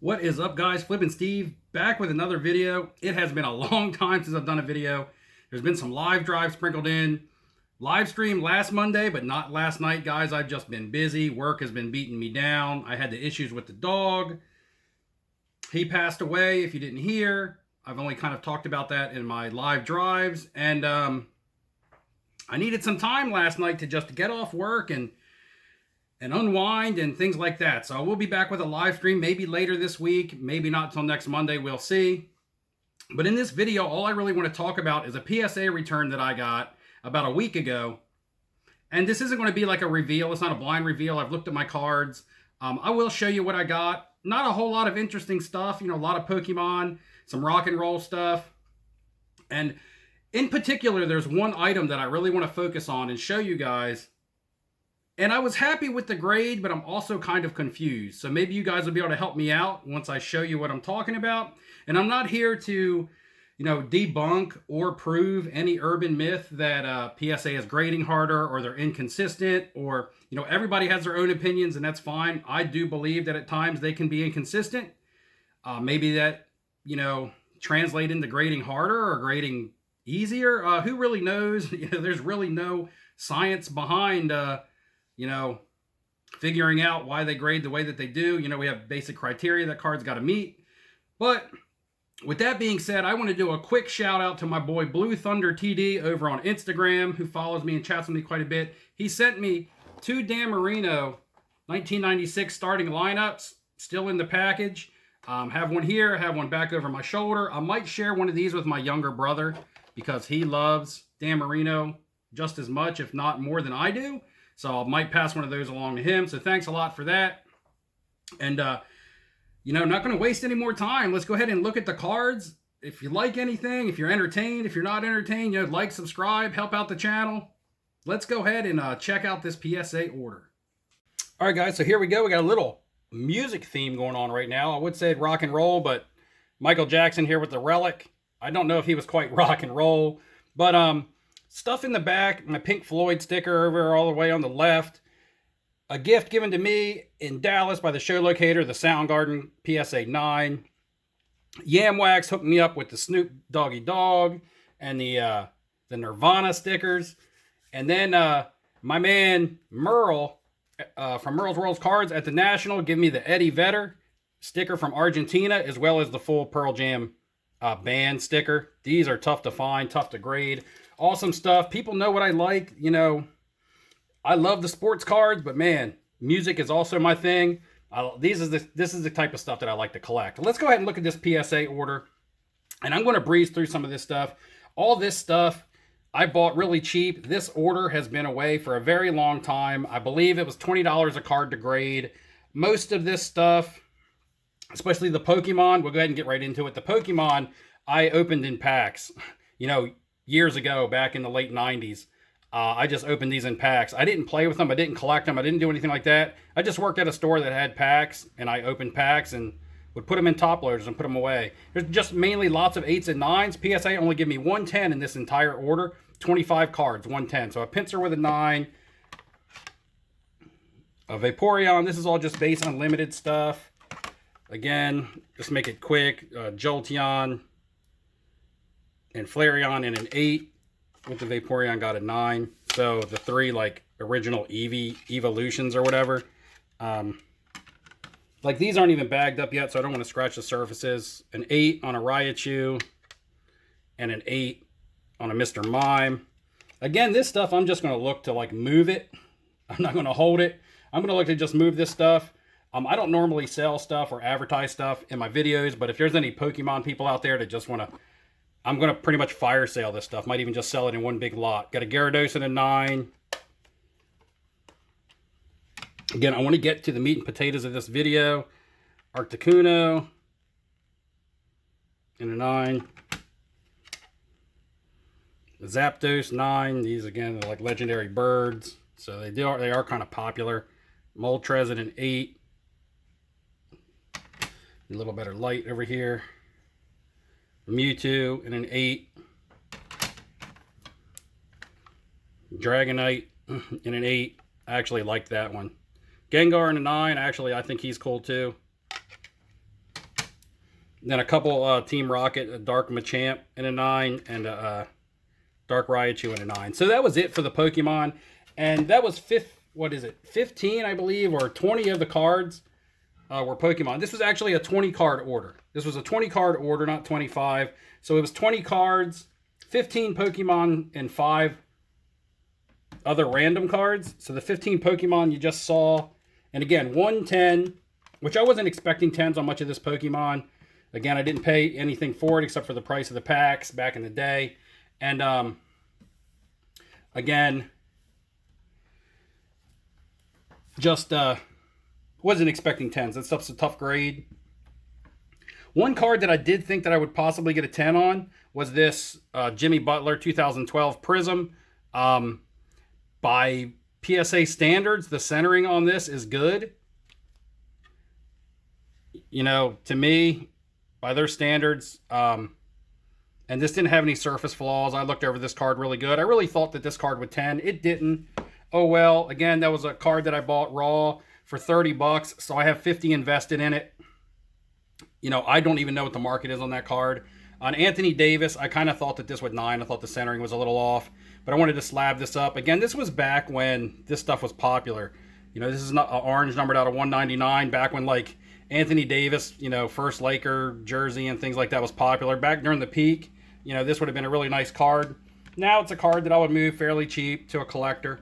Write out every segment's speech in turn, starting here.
What is up, guys? Flippin' Steve back with another video. It has been a long time since I've done a video. There's been some live drives sprinkled in. Live stream last Monday, but not last night, guys. I've just been busy. Work has been beating me down. I had the issues with the dog. He passed away, if you didn't hear. I've only kind of talked about that in my live drives. And I needed some time last night to just get off work and unwind and things like that. So we'll be back with a live stream maybe later this week, maybe not till next Monday, we'll see. But in this video, all I really want to talk about is a PSA return that I got about a week ago. And this isn't going to be like a reveal. It's not a blind reveal. I've looked at my cards. I will show you what I got. Not a whole lot of interesting stuff. You know, a lot of Pokemon, some rock and roll stuff. And in particular, there's one item that I really want to focus on and show you guys. And I was happy with the grade, but I'm also kind of confused. So maybe you guys will be able to help me out once I show you what I'm talking about. And I'm not here to, debunk or prove any urban myth that PSA is grading harder or they're inconsistent or, everybody has their own opinions and that's fine. I do believe that at times they can be inconsistent. Maybe that, translate into grading harder or grading easier. Who really knows? There's really no science behind figuring out why they grade the way that they do. We have basic criteria that cards got to meet. But with that being said, I want to do a quick shout out to my boy Blue Thunder TD over on Instagram, who follows me and chats with me quite a bit. He sent me 2 Dan Marino 1996 starting lineups, still in the package. Have one here, have one back over my shoulder. I might share one of these with my younger brother because he loves Dan Marino just as much, if not more than I do. So I might pass one of those along to him. So thanks a lot for that. And, not going to waste any more time. Let's go ahead and look at the cards. If you like anything, if you're entertained, if you're not entertained, like, subscribe, help out the channel. Let's go ahead and check out this PSA order. All right, guys. So here we go. We got a little music theme going on right now. I would say rock and roll, but Michael Jackson here with the relic. I don't know if he was quite rock and roll, but, stuff in the back, my Pink Floyd sticker over all the way on the left. A gift given to me in Dallas by the show locator, the Soundgarden PSA 9. Yam Wax hooked me up with the Snoop Doggy Dog and the Nirvana stickers. And then my man Merle from Merle's World's Cards at the National gave me the Eddie Vedder sticker from Argentina, as well as the full Pearl Jam band sticker. These are tough to find, tough to grade. Awesome stuff. People know what I like. I love the sports cards, but man, music is also my thing. This is the type of stuff that I like to collect. Let's go ahead and look at this PSA order. And I'm going to breeze through some of this stuff. All this stuff I bought really cheap. This order has been away for a very long time. I believe it was $20 a card to grade. Most of this stuff, especially the Pokemon, we'll go ahead and get right into it. The Pokemon I opened in packs. Years ago, back in the late 90s. I just opened these in packs. I didn't play with them. I didn't collect them. I didn't do anything like that. I just worked at a store that had packs, and I opened packs and would put them in top loaders and put them away. There's just mainly lots of 8s and 9s. PSA only give me 110 in this entire order. 25 cards, 110. So a Pinsir with a 9. A Vaporeon. This is all just base unlimited stuff. Again, just make it quick. Jolteon and Flareon in an 8, with the Vaporeon got a 9. So the 3 like original evolutions or whatever. Like these aren't even bagged up yet, so I don't want to scratch the surfaces. An 8 on a Raichu and an 8 on a Mr. Mime. Again, this stuff I'm just going to look to like move it. I'm not going to hold it. I'm going to look to just move this stuff. I don't normally sell stuff or advertise stuff in my videos, but if there's any Pokemon people out there that just want to, I'm going to pretty much fire sale this stuff. Might even just sell it in one big lot. Got a Gyarados in a 9. Again, I want to get to the meat and potatoes of this video. Articuno in a 9. Zapdos 9. These, again, are like legendary birds. So they are kind of popular. Moltres in an 8. A little better light over here. Mewtwo in an 8. Dragonite in an 8. I actually like that one. Gengar in a 9. Actually, I think he's cool too. Then a couple Team Rocket, a Dark Machamp in a 9, and a Dark Raichu in a 9. So that was it for the Pokemon. And that was 15, I believe, or 20 of the cards were Pokemon. This was actually a 20 card order. This was a 20 card order, not 25. So it was 20 cards, 15 Pokemon, and 5 other random cards. So the 15 Pokemon you just saw. And again, 110, which I wasn't expecting 10s on much of this Pokemon. Again, I didn't pay anything for it except for the price of the packs back in the day. And again, just wasn't expecting 10s. That stuff's a tough grade. One card that I did think that I would possibly get a 10 on was this Jimmy Butler 2012 Prism. By PSA standards, the centering on this is good. You know, to me, by their standards, and this didn't have any surface flaws. I looked over this card really good. I really thought that this card would 10. It didn't. Oh well. Again, that was a card that I bought raw for 30 bucks, so I have 50 invested in it. You know, I don't even know what the market is on that card. On Anthony Davis, I kind of thought that this would 9. I thought the centering was a little off, but I wanted to slab this up. Again, this was back when this stuff was popular. You know, this is not an orange numbered out of 199, back when, like, Anthony Davis, you know, first Laker jersey and things like that was popular. Back during the peak, you know, this would have been a really nice card. Now it's a card that I would move fairly cheap to a collector.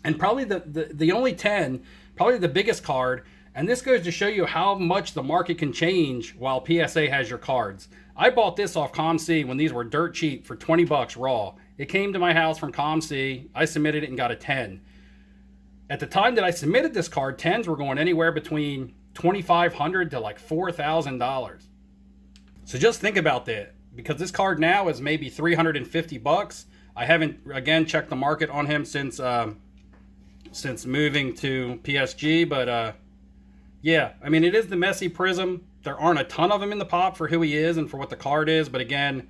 And probably the only 10, probably the biggest card, and this goes to show you how much the market can change while PSA has your cards. I bought this off ComC when these were dirt cheap for 20 bucks raw. It came to my house from ComC. I submitted it and got a 10. At the time that I submitted this card, 10s were going anywhere between $2,500 to like $4,000. So just think about that, because this card now is maybe 350 bucks. I haven't, again, checked the market on him since moving to PSG, but yeah, I mean, it is the messy Prism. There aren't a ton of them in the pop for who he is and for what the card is, but again,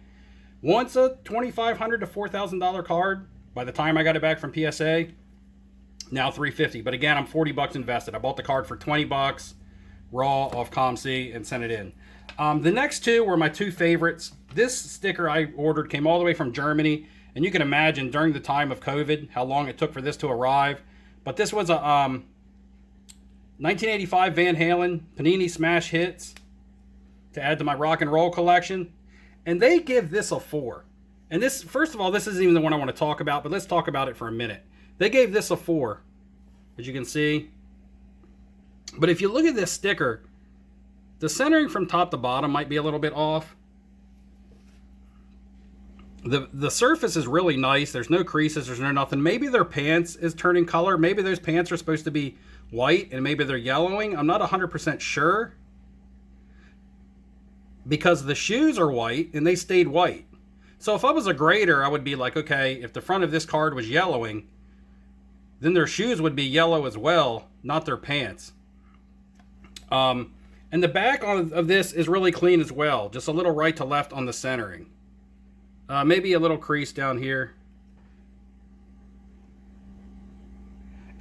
once a $2,500 to $4,000 card, by the time I got it back from PSA, now $350. But again, I'm 40 bucks invested. I bought the card for 20 bucks raw off ComC and sent it in. The next two were my two favorites. This sticker I ordered came all the way from Germany, and you can imagine during the time of COVID how long it took for this to arrive. But this was a 1985 Van Halen Panini Smash Hits to add to my rock and roll collection. And they give this a 4. And this, first of all, this isn't even the one I want to talk about, but let's talk about it for a minute. They gave this a 4, as you can see. But if you look at this sticker, the centering from top to bottom might be a little bit off. The surface is really nice. There's no creases. There's no nothing. Maybe their pants is turning color. Maybe those pants are supposed to be white and maybe they're yellowing. I'm not 100% sure. Because the shoes are white and they stayed white. So if I was a grader, I would be like, okay, if the front of this card was yellowing, then their shoes would be yellow as well, not their pants. And the back of this is really clean as well. Just a little right to left on the centering. Maybe a little crease down here.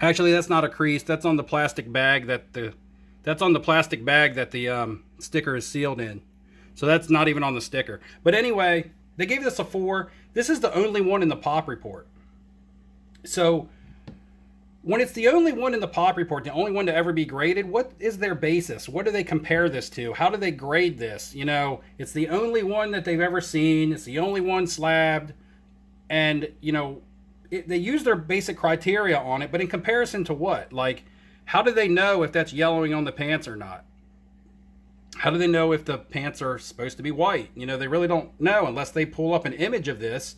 Actually, that's not a crease. That's on the plastic bag that the sticker is sealed in. So that's not even on the sticker. But anyway, they gave this a 4. This is the only one in the pop report. So when it's the only one in the pop report, the only one to ever be graded, what is their basis? What do they compare this to? How do they grade this? You know, it's the only one that they've ever seen. It's the only one slabbed. And, you know, they use their basic criteria on it, but in comparison to what? Like, how do they know if that's yellowing on the pants or not? How do they know if the pants are supposed to be white? You know, they really don't know unless they pull up an image of this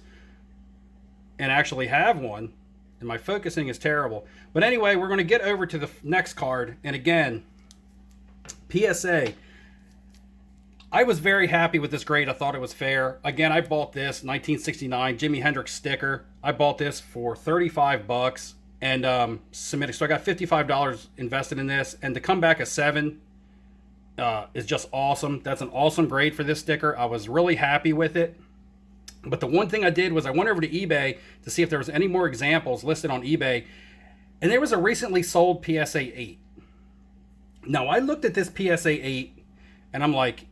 and actually have one. And my focusing is terrible. But anyway, we're going to get over to the next card. And again, PSA. I was very happy with this grade. I thought it was fair. Again, I bought this 1969 Jimi Hendrix sticker. I bought this for 35 bucks and submitted. So I got $55 invested in this. And to come back a 7 is just awesome. That's an awesome grade for this sticker. I was really happy with it. But the one thing I did was I went over to eBay to see if there was any more examples listed on eBay. And there was a recently sold PSA 8. Now, I looked at this PSA 8 and I'm like,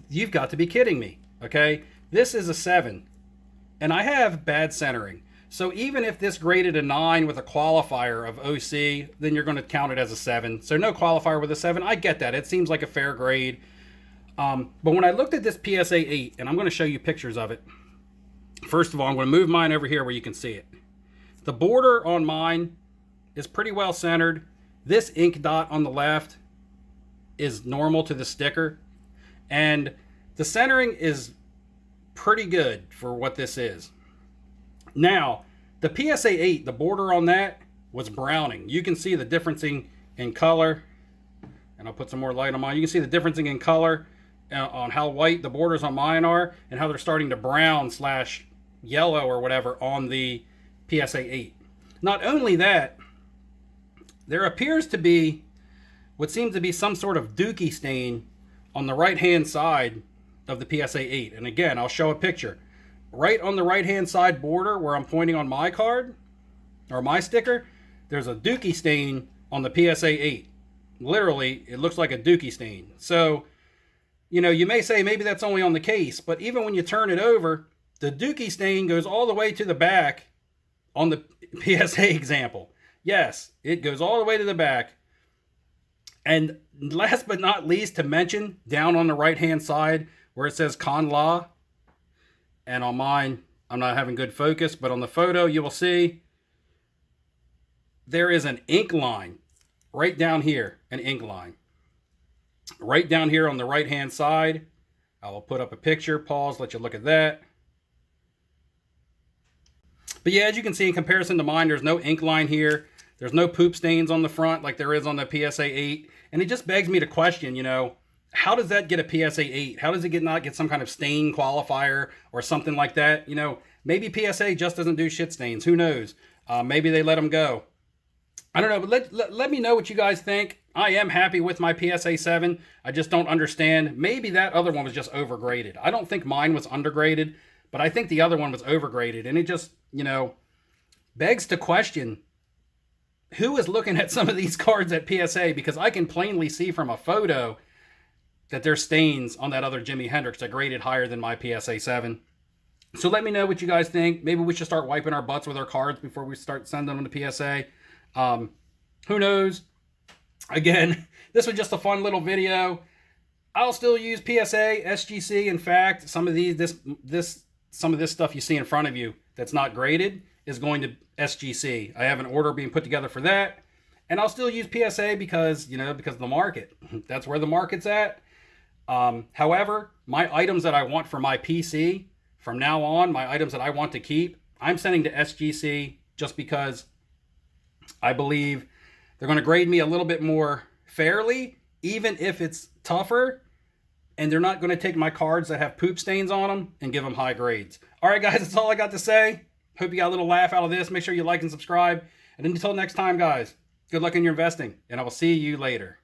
You've got to be kidding me, okay? This is a 7, and I have bad centering. So even if this graded a 9 with a qualifier of OC, then you're going to count it as a 7. So no qualifier with a 7. I get that. It seems like a fair grade. But when I looked at this PSA 8, and I'm going to show you pictures of it. First of all, I'm going to move mine over here where you can see it. The border on mine is pretty well centered. This ink dot on the left is normal to the sticker. And the centering is pretty good for what this is. Now, the PSA 8, the border on that was browning. You can see the differencing in color. And I'll put some more light on mine. You can see the differencing in color on how white the borders on mine are and how they're starting to brown / yellow or whatever on the PSA 8. Not only that, there appears to be what seems to be some sort of dookie stain on the right-hand side of the PSA 8. And again, I'll show a picture. Right on the right-hand side border where I'm pointing on my card, or my sticker, there's a dookie stain on the PSA 8. Literally, it looks like a dookie stain. So, you know, you may say maybe that's only on the case, but even when you turn it over, the dookie stain goes all the way to the back on the PSA example. Yes, it goes all the way to the back. And last but not least to mention, down on the right-hand side where it says Con La, and on mine, I'm not having good focus, but on the photo, you will see there is an ink line right down here, an ink line. Right down here on the right-hand side. I will put up a picture, pause, let you look at that. But yeah, as you can see, in comparison to mine, there's no ink line here. There's no poop stains on the front like there is on the PSA 8. And it just begs me to question, you know, how does that get a PSA 8? How does it not get some kind of stain qualifier or something like that? You know, maybe PSA just doesn't do shit stains. Who knows? Maybe they let them go. I don't know, but let me know what you guys think. I am happy with my PSA 7. I just don't understand. Maybe that other one was just overgraded. I don't think mine was undergraded, but I think the other one was overgraded. And it just, you know, begs to question who is looking at some of these cards at PSA, because I can plainly see from a photo that there's stains on that other Jimi Hendrix that graded higher than my PSA 7. So let me know what you guys think. Maybe we should start wiping our butts with our cards before we start sending them to PSA. Who knows? Again, this was just a fun little video. I'll still use PSA, SGC. In fact, some of this stuff you see in front of you that's not graded is going to SGC. I have an order being put together for that. And I'll still use PSA because, you know, because of the market. That's where the market's at. However, my items that I want for my PC, from now on, my items that I want to keep, I'm sending to SGC just because I believe they're going to grade me a little bit more fairly, even if it's tougher. And they're not going to take my cards that have poop stains on them and give them high grades. All right, guys, that's all I got to say. Hope you got a little laugh out of this. Make sure you like and subscribe. And until next time, guys, good luck in your investing, and I will see you later.